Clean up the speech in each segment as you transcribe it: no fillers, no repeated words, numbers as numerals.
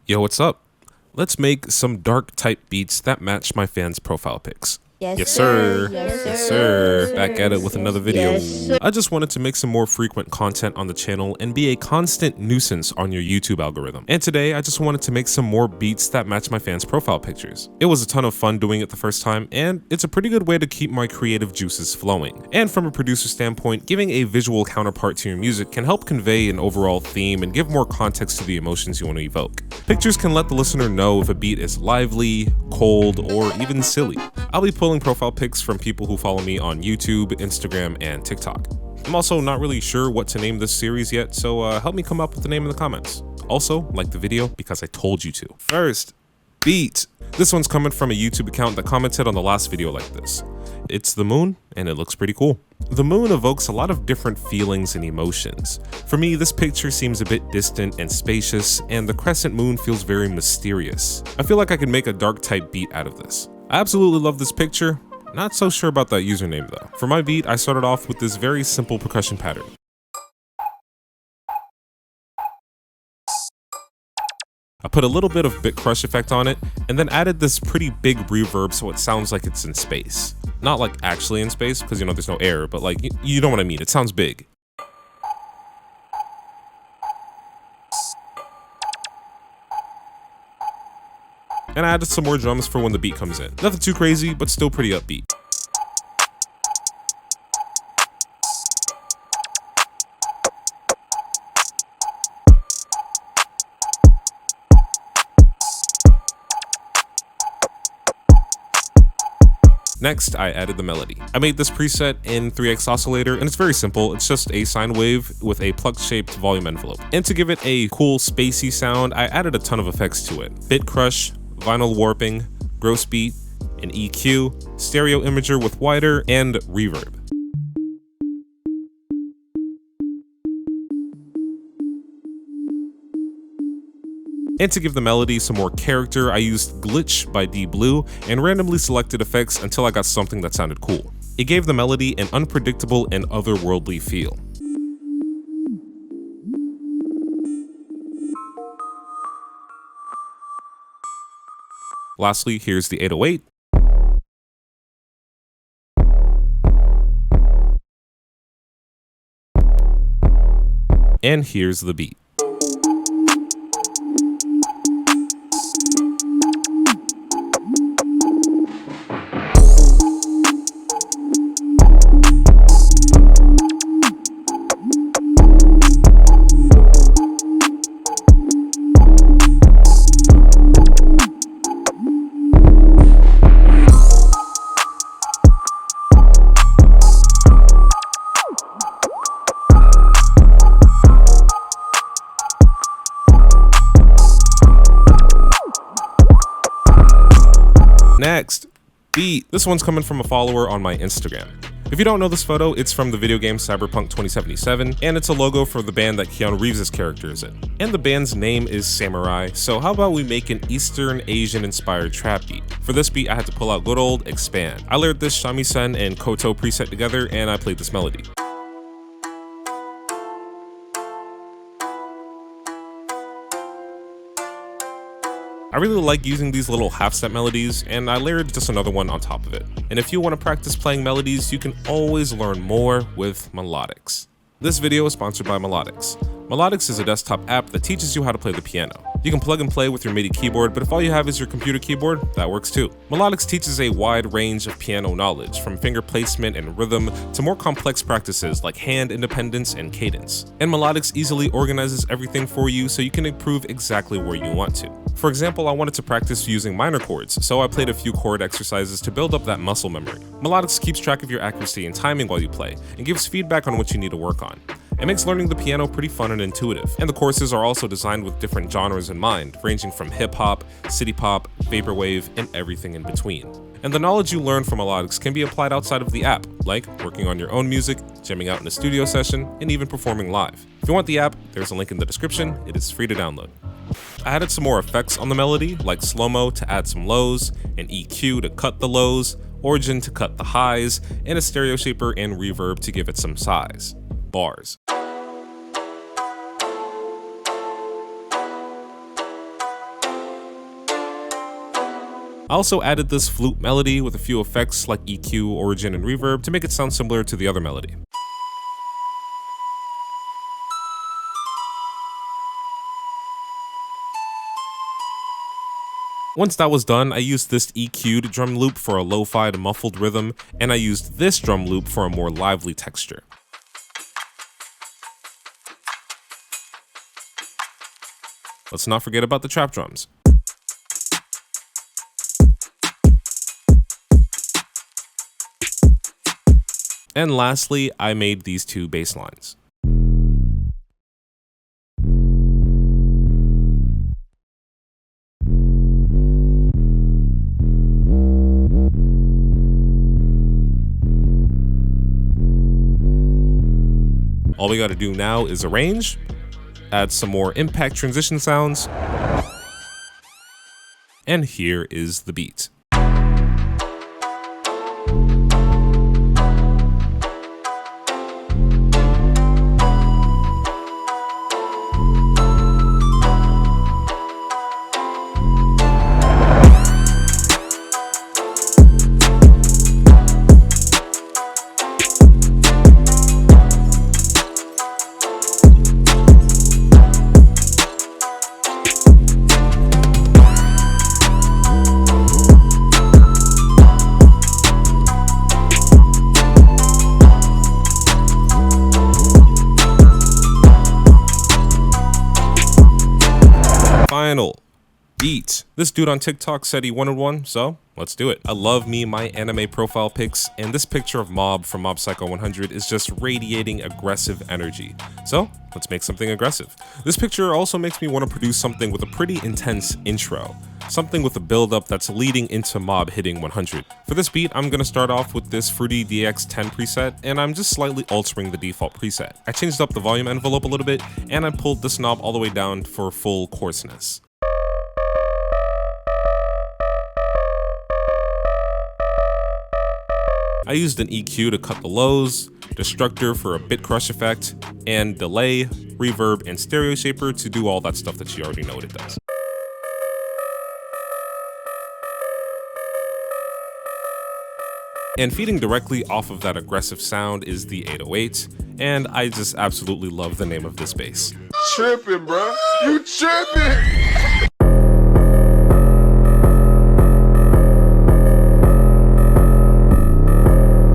Yo, what's up? Let's make some dark type beats that match my fans' profile pics. Yes, sir. Yes, sir. Back at it with another video. Yes. I just wanted to make some more frequent content on the channel and be a constant nuisance on your YouTube algorithm. And today, I just wanted to make some more beats that match my fans' profile pictures. It was a ton of fun doing it the first time, and it's a pretty good way to keep my creative juices flowing. And from a producer standpoint, giving a visual counterpart to your music can help convey an overall theme and give more context to the emotions you want to evoke. Pictures can let the listener know if a beat is lively, cold, or even silly. I'll be pulling profile pics from people who follow me on YouTube, Instagram, and TikTok. I'm also not really sure what to name this series yet, so help me come up with the name in the comments. Also, like the video because I told you to. First, beat. This one's coming from a YouTube account that commented on the last video like this. It's the moon, and it looks pretty cool. The moon evokes a lot of different feelings and emotions. For me, this picture seems a bit distant and spacious, and the crescent moon feels very mysterious. I feel like I could make a dark type beat out of this. I absolutely love this picture. Not so sure about that username though. For my beat, I started off with this very simple percussion pattern. I put a little bit of bit crush effect on it, and then added this pretty big reverb so it sounds like it's in space. Not like actually in space, because you know there's no air, but like, you know what I mean, it sounds big. And I added some more drums for when the beat comes in. Nothing too crazy, but still pretty upbeat. Next, I added the melody. I made this preset in 3x oscillator, and it's very simple. It's just a sine wave with a plug-shaped volume envelope. And to give it a cool, spacey sound, I added a ton of effects to it. Bit crush, vinyl warping, gross beat, an EQ, stereo imager with wider, and reverb. And to give the melody some more character, I used Glitch by D Blue and randomly selected effects until I got something that sounded cool. It gave the melody an unpredictable and otherworldly feel. Lastly, here's the 808. And here's the beat. Next, beat. This one's coming from a follower on my Instagram. If you don't know this photo, it's from the video game Cyberpunk 2077, and it's a logo for the band that Keanu Reeves' character is in. And the band's name is Samurai, so how about we make an Eastern Asian inspired trap beat? For this beat, I had to pull out good old Expand. I layered this shamisen and koto preset together, and I played this melody. I really like using these little half-step melodies, and I layered just another one on top of it. And if you want to practice playing melodies, you can always learn more with Melodics. This video is sponsored by Melodics. Melodics is a desktop app that teaches you how to play the piano. You can plug and play with your MIDI keyboard, but if all you have is your computer keyboard, that works too. Melodics teaches a wide range of piano knowledge, from finger placement and rhythm to more complex practices like hand independence and cadence. And Melodics easily organizes everything for you so you can improve exactly where you want to. For example, I wanted to practice using minor chords, so I played a few chord exercises to build up that muscle memory. Melodics keeps track of your accuracy and timing while you play, and gives feedback on what you need to work on. It makes learning the piano pretty fun and intuitive, and the courses are also designed with different genres in mind, ranging from hip-hop, city pop, vaporwave, and everything in between. And the knowledge you learn from Melodics can be applied outside of the app, like working on your own music, jamming out in a studio session, and even performing live. If you want the app, there's a link in the description. It is free to download. I added some more effects on the melody, like slow-mo to add some lows, an EQ to cut the lows, origin to cut the highs, and a stereo shaper and reverb to give it some size. Bars. I also added this flute melody with a few effects like EQ, origin, and reverb to make it sound similar to the other melody. Once that was done, I used this EQ'd drum loop for a lo-fi to muffled rhythm, and I used this drum loop for a more lively texture. Let's not forget about the trap drums. And lastly, I made these two bass lines. All we gotta do now is arrange, add some more impact transition sounds, and here is the beat. Final beat. This dude on TikTok said he wanted one, so let's do it. I love me my anime profile pics, and this picture of Mob from Mob Psycho 100 is just radiating aggressive energy. So let's make something aggressive. This picture also makes me want to produce something with a pretty intense intro. Something with a build-up that's leading into Mob hitting 100. For this beat, I'm gonna start off with this Fruity DX10 preset, and I'm just slightly altering the default preset. I changed up the volume envelope a little bit, and I pulled this knob all the way down for full coarseness. I used an EQ to cut the lows, Destructor for a bit crush effect, and delay, reverb, and stereo shaper to do all that stuff that you already know what it does. And feeding directly off of that aggressive sound is the 808, and I just absolutely love the name of this bass. Tripping, bro. You tripping.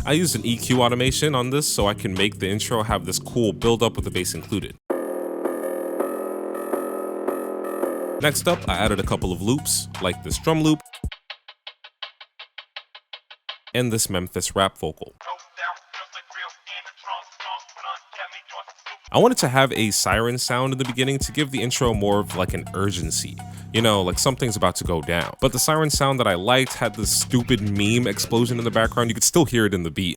I used an EQ automation on this so I can make the intro have this cool build up with the bass included. Next up, I added a couple of loops, like this drum loop, and this Memphis rap vocal. I wanted to have a siren sound in the beginning to give the intro more of like an urgency. You know, like something's about to go down. But the siren sound that I liked had this stupid meme explosion in the background. You could still hear it in the beat.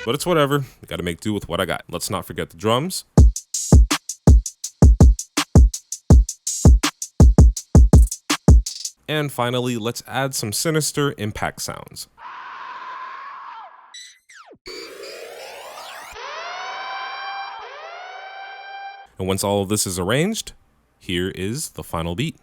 But it's whatever. Gotta make do with what I got. Let's not forget the drums. And finally, let's add some sinister impact sounds. And once all of this is arranged, here is the final beat.